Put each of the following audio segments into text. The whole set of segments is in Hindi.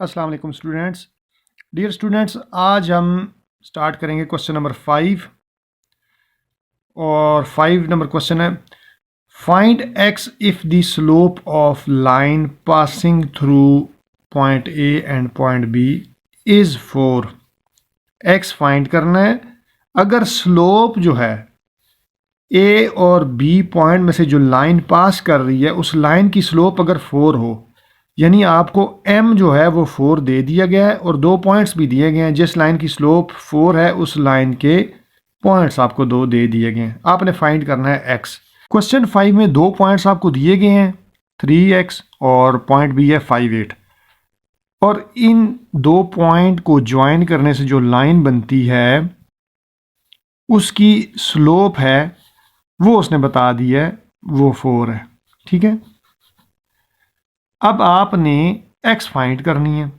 अस्सलाम वालेकुम स्टूडेंट्स। डियर स्टूडेंट्स, आज हम स्टार्ट करेंगे क्वेश्चन नंबर 5 और 5 नंबर क्वेश्चन है find x if the slope of line passing through point A and point B is 4। x find करना है अगर स्लोप जो है ए और बी पॉइंट में से जो लाइन पास कर रही है उस लाइन की स्लोप अगर 4 हो, यानी आपको m जो है वो 4 दे दिया गया है और 2 पॉइंट्स भी दिए गए हैं। जिस लाइन की स्लोप 4 है उस लाइन के पॉइंट्स आपको 2 दे दिए गए हैं। आपने फाइंड करना है x। क्वेश्चन 5 में 2 पॉइंट्स आपको दिए गए हैं 3x और पॉइंट बी है 5, 8 और इन 2 पॉइंट को ज्वाइन करने से जो लाइन बनती है उसकी स्लोप है वो उसने बता दी है, वो 4 है। ठीक है, अब आपने x फाइंड करनी है।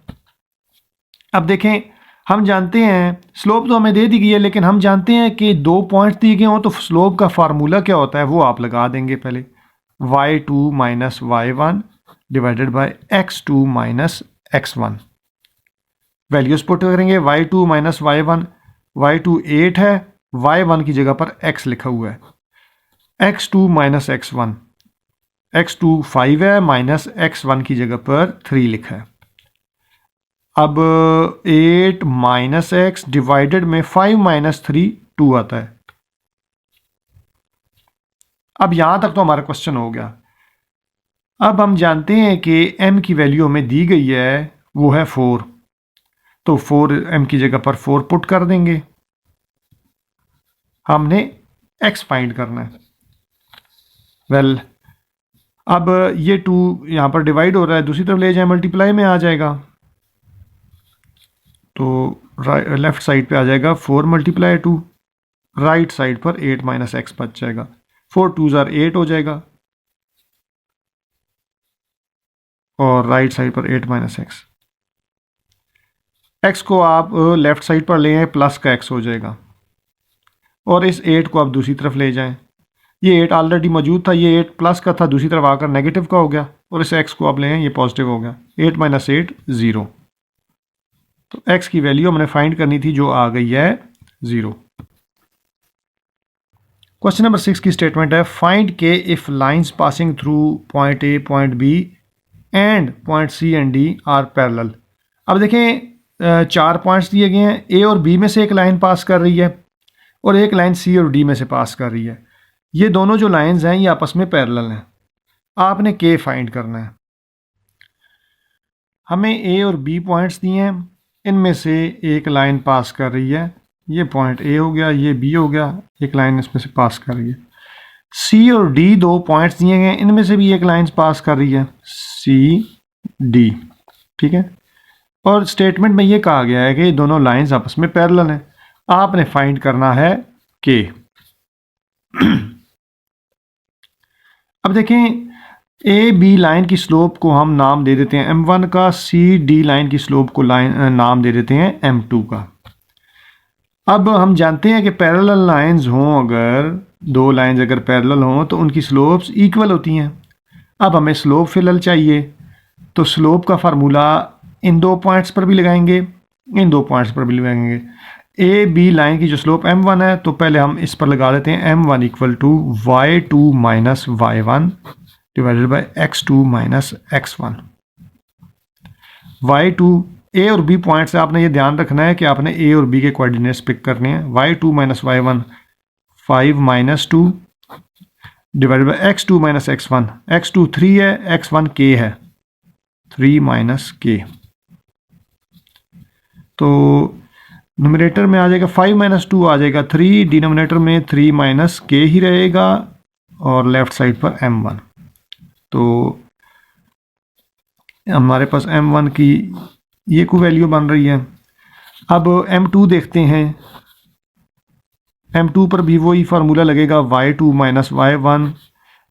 अब देखें, हम जानते हैं स्लोप तो हमें दे दी गई है, लेकिन हम जानते हैं कि 2 पॉइंट्स दिए गए हों तो स्लोप का फार्मूला क्या होता है वो आप लगा देंगे। पहले y2 minus y1 divided by x2 minus x1। Values put करेंगे, y2 माइनस y1, y2 8 है, y1 की जगह पर x लिखा हुआ है, x2 माइनस x1, x2 5 है माइनस x1 की जगह पर 3 लिखा है। अब 8 माइनस एक्स डिवाइडेड में 5 माइनस 3 2 आता है। अब यहां तक तो हमारा क्वेश्चन हो गया। अब हम जानते हैं कि m की वैल्यू हमें दी गई है वो है 4, तो 4 m की जगह पर 4 पुट कर देंगे। हमने x फाइंड करना है। वेल, अब ये 2 यहां पर डिवाइड हो रहा है, दूसरी तरफ ले जाए मल्टीप्लाई में आ जाएगा, तो लेफ्ट साइड पे आ जाएगा 4 मल्टीप्लाई 2, राइट साइड पर 8 माइनस एक्स बच जाएगा। 4 2 ज़ार 8 हो जाएगा और राइट साइड पर 8 माइनस एक्स। एक्स को आप लेफ्ट साइड पर ले आए, प्लस का एक्स हो जाएगा और इस 8 को आप दूसरी तरफ ले जाएं। ये 8 ऑलरेडी मौजूद था, ये 8 प्लस का था, दूसरी तरफ आकर नेगेटिव का हो गया और इस एक्स को आप ले आए, ये पॉजिटिव हो गया। 8 माइनस 8 0, तो x की वैल्यू हमने फाइंड करनी थी जो आ गई है 0। क्वेश्चन नंबर 6 की स्टेटमेंट है find K if lines passing through point A point B and point C and D are parallel. अब देखें, 4 पॉइंट्स दिए गए हैं, ए और बी में से एक लाइन पास कर रही है और एक लाइन सी और डी में से पास कर रही है। ये दोनों जो लाइंस हैं ये आपस में पैरेलल हैं। आपने के फाइंड करना है। हमें ए और बी पॉइंट्स दिए हैं, इनमें से एक लाइन पास कर रही है, ये पॉइंट ए हो गया, ये बी हो गया, एक लाइन इसमें से पास कर रही है। सी और डी 2 पॉइंट्स दिए गए, इनमें से भी एक लाइन पास कर रही है, सी डी। ठीक है, और स्टेटमेंट में ये कहा गया है कि दोनों लाइंस आपस में पैरेलल हैं। आपने फाइंड करना है के। अब देखें, ए बी लाइन की स्लोप को हम नाम दे देते हैं m1 का, सी डी लाइन की स्लोप को नाम दे देते हैं m2 का। अब हम जानते हैं कि पैरेलल लाइंस हों, अगर 2 लाइंस अगर पैरेलल हों तो उनकी स्लोप्स इक्वल होती हैं। अब हमें स्लोप फिलहाल चाहिए, तो स्लोप का फार्मूला इन 2 पॉइंट्स पर भी लगाएंगे, इन 2 पॉइंट्स पर भी लगाएंगे। ए बी लाइन की जो स्लोप m1 है, तो पहले हम इस पर लगा देते हैं m1 equal to y2 minus y1 divided by x2 minus x1। y2 A और बी पॉइंट से आपने ये ध्यान रखना है कि आपने ए और बी के कोऑर्डिनेट्स पिक करने हैं। y2 minus y1 5 minus 2 divided by x2 minus x1। x2 3 है, x1 k है, 3 माइनस k। तो न्यूमरेटर में आ जाएगा 5 माइनस 2 आ जाएगा 3, डिनोमिनेटर में 3 माइनस k ही रहेगा और लेफ्ट साइड पर m1। तो हमारे पास m1 की ये कोई वैल्यू बन रही है। अब m2 देखते हैं, m2 पर भी वही फार्मूला लगेगा, y2 minus y1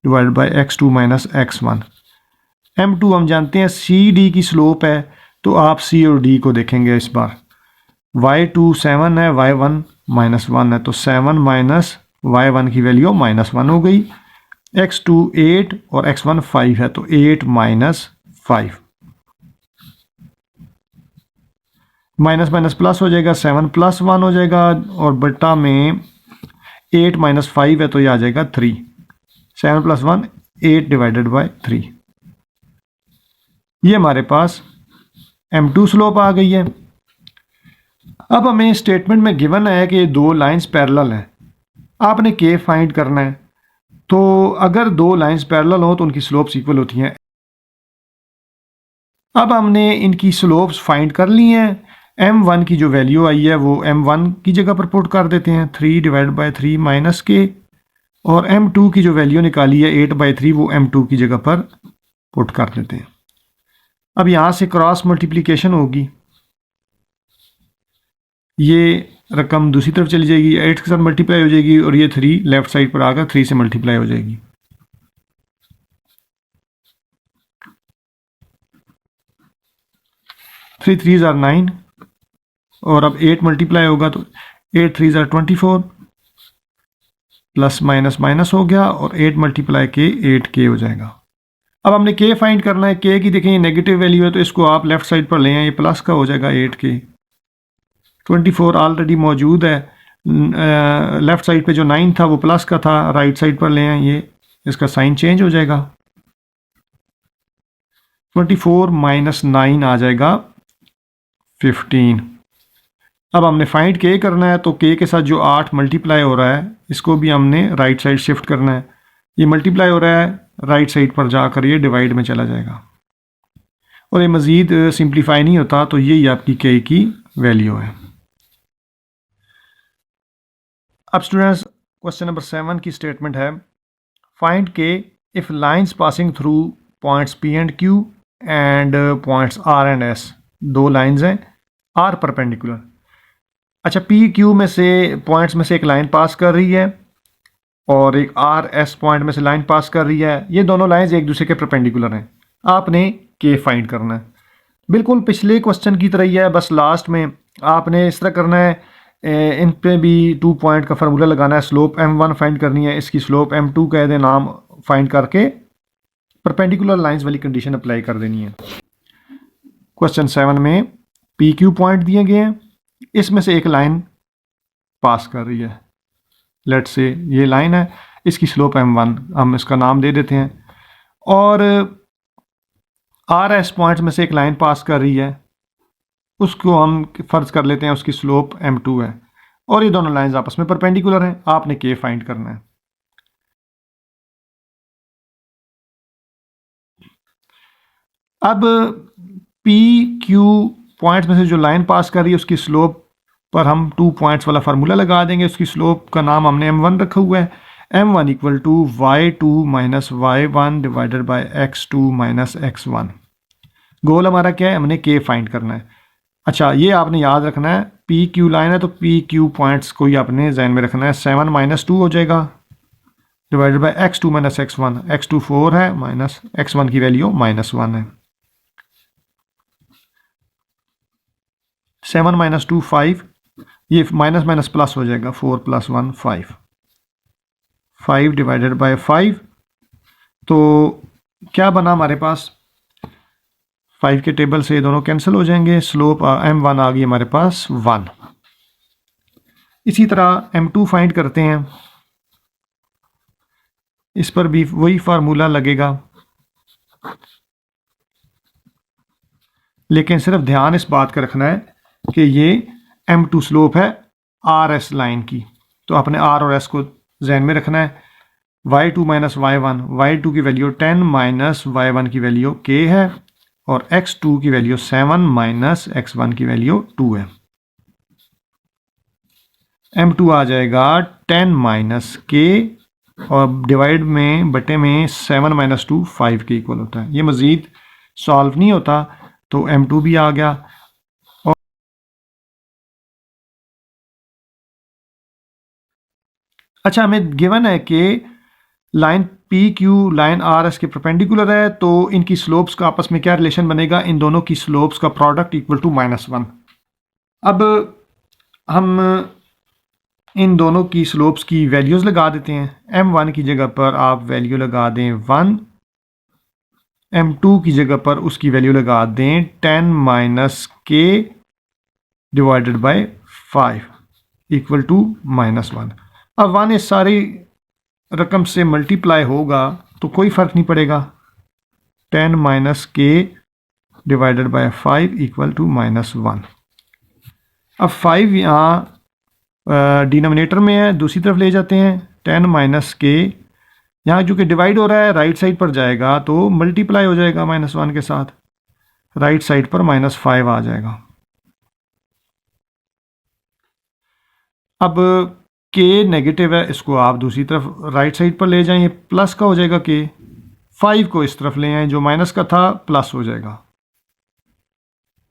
divide by x2 minus x1। m2 हम जानते हैं सी डी की स्लोप है, तो आप सी और डी को देखेंगे इस बार। y2 7 है, y1 माइनस 1 है, तो 7 माइनस y1 की वैल्यू माइनस 1 हो गई। x2 8 और x1 5 है, तो 8 माइनस 5। माइनस माइनस प्लस हो जाएगा, 7 + 1 हो जाएगा, और बटा में 8 - 5 है तो ये आ जाएगा 3। 7 + 1 8 / 3। ये हमारे पास M2 स्लोप आ गई है। अब हमें स्टेटमेंट में गिवन है कि दो लाइंस पैरेलल हैं, आपने K फाइंड करना है। तो अगर दो लाइंस पैरेलल हो तो उनकी स्लोप्स इक्वल होती हैं। अब हमने इनकी स्लोप्स फाइंड कर ली हैं। M1 की जो वैल्यू आई है वो M1 की जगह पर पुट कर देते हैं, 3 / 3 - K, और M2 की जो वैल्यू निकाली है 8/3 वो M2 की जगह पर पुट कर देते हैं। अब यहाँ से क्रॉस मल्टीप्लिकेशन होगी, ये रकम दूसरी तरफ चली जाएगी, 8 के साथ मल्टीप्लाई हो जाएगी, और ये 3 लेफ्ट साइड पर आकर 3 से मल्टीप्लाई हो जाएगी। 3 3s are 9, और अब 8 मल्टीप्लाई होगा तो 8 3s are 24, plus minus minus हो गया, और 8 × K 8K हो जाएगा। अब हमने K फाइंड करना है। K की देखें ये नेगेटिव वैल्यू है तो इसको आप लेफ्ट साइड पर ले आए, ये प्लस का हो जाएगा 8K। 24 ऑलरेडी मौजूद है, लेफ्ट साइड पे जो 9 था वो प्लस का था, राइट साइड पर ले आए, ये इसका साइन चेंज हो जाएगा। 24 - 9 आ जाएगा 15। अब हमने फाइंड K करना है, तो K के साथ जो 8 मल्टीप्लाई हो रहा है इसको भी हमने राइट साइड शिफ्ट करना है। ये मल्टीप्लाई हो रहा है, राइट साइड पर जाकर ये डिवाइड में चला जाएगा, और ये मज़ीद सिंप्लीफाई नहीं होता, तो यही आपकी K की वैल्यू है। अब स्टूडेंट्स क्वेश्चन नंबर 7 की स्टेटमेंट है, find K if lines passing through points P and Q and points R and S। दो लाइंस हैं R परपेंडिकुलर। अच्छा, P Q में से पॉइंट्स में से एक लाइन पास कर रही है और एक R S पॉइंट में से लाइन पास कर रही है। ये दोनों लाइंस एक दूसरे के परपेंडिकुलर हैं। आपने K फाइंड करना है, बिल्कुल पिछले क्वेश्चन की तरह ही है, बस लास्ट में आपने इस तरह करना है, इन पे भी 2 पॉइंट का फार्मूला लगाना है, स्लोप M1 फाइंड करनी है, इसकी स्लोप M2 कह दें, नाम फाइंड करके परपेंडिकुलर लाइंस वाली कंडीशन अप्लाई कर देनी है। क्वेश्चन 7 में PQ पॉइंट दिए गए हैं, इसमें से एक लाइन पास कर रही है, लेट से ये लाइन है, इसकी स्लोप M1, हम इसका नाम दे देते हैं, और RS पॉइंट में से एक लाइन पास कर रही है, उसको हम फर्ज कर लेते हैं उसकी स्लोप M2 है, और ये दोनों लाइंस आपस में परपेंडिकुलर हैं। आपने K फाइंड करना है। अब PQ पॉइंट्स में से जो लाइन पास कर रही है उसकी स्लोप पर हम 2 पॉइंट्स वाला फार्मूला लगा देंगे। उसकी स्लोप का नाम हमने M1 रखा हुआ है। M1 = y2 - y1 / x2 - x1। गोल हमारा क्या है, हमने K फाइंड करना है। अच्छा, ये आपने याद रखना है, PQ लाइन है तो PQ पॉइंट्स को ही आपने जहन में रखना है। 7 - 2 हो जाएगा / x2 - x1। x2 4 है, माइनस x1 की वैल्यू -1 है। 7 - 2 5, ये माइनस माइनस प्लस हो जाएगा, 4 + 1 5। 5 / 5, तो क्या बना हमारे पास, 5 के टेबल से ये दोनों कैंसिल हो जाएंगे, स्लोप M1 आ गई हमारे पास 1। इसी तरह M2 फाइंड करते हैं, इस पर भी वही फार्मूला लगेगा, लेकिन सिर्फ ध्यान इस बात का रखना है कि ये M2 स्लोप है RS लाइन की, तो आपने R और S को जहन में रखना है। y2 - y1, y2 की वैल्यू 10 - y1 की वैल्यू K है, और x2 की वैल्यू 7 - x1 की वैल्यू 2 है। M2 आ जाएगा 10 - K, और डिवाइड में बटे में 7 - 2 5 के इक्वल होता है। ये मज़ीद सॉल्व नहीं होता, तो M2 भी आ गया। अच्छा, हमें गिवन है कि लाइन PQ लाइन RS के परपेंडिकुलर है, तो इनकी स्लोप्स का आपस में क्या रिलेशन बनेगा, इन दोनों की स्लोप्स का प्रोडक्ट = -1। अब हम इन दोनों की स्लोप्स की वैल्यूज़ लगा देते हैं। M1 की जगह पर आप वैल्यू लगा दें 1, M2 की जगह पर उसकी वैल्यू लगा दें 10 - K divided by 5 equal to -1। अब 1 इस सारी रकम से मल्टीप्लाई होगा तो कोई फ़र्क नहीं पड़ेगा। 10 माइनस के डिवाइडेड बाय 5 इक्वल टू -1। अब 5 यहाँ डिनोमिनेटर में है, दूसरी तरफ ले जाते हैं। 10 माइनस के यहाँ जो कि डिवाइड हो रहा है राइट साइड पर जाएगा तो मल्टीप्लाई हो जाएगा -1 के साथ, राइट साइड पर -5 आ जाएगा। अब के नेगेटिव है, इसको आप दूसरी तरफ राइट साइड पर ले जाएं, प्लस का हो जाएगा के। 5 को इस तरफ ले आए, जो माइनस का था प्लस हो जाएगा।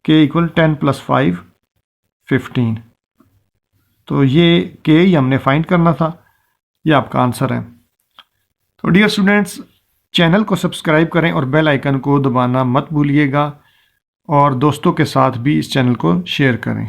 के इक्वल 10 + 5 15। तो ये के ही हमने फाइंड करना था, ये आपका आंसर है। तो डियर स्टूडेंट्स, चैनल को सब्सक्राइब करें और बेल आइकन को दबाना मत भूलिएगा, और दोस्तों के साथ भी इस चैनल को शेयर करें।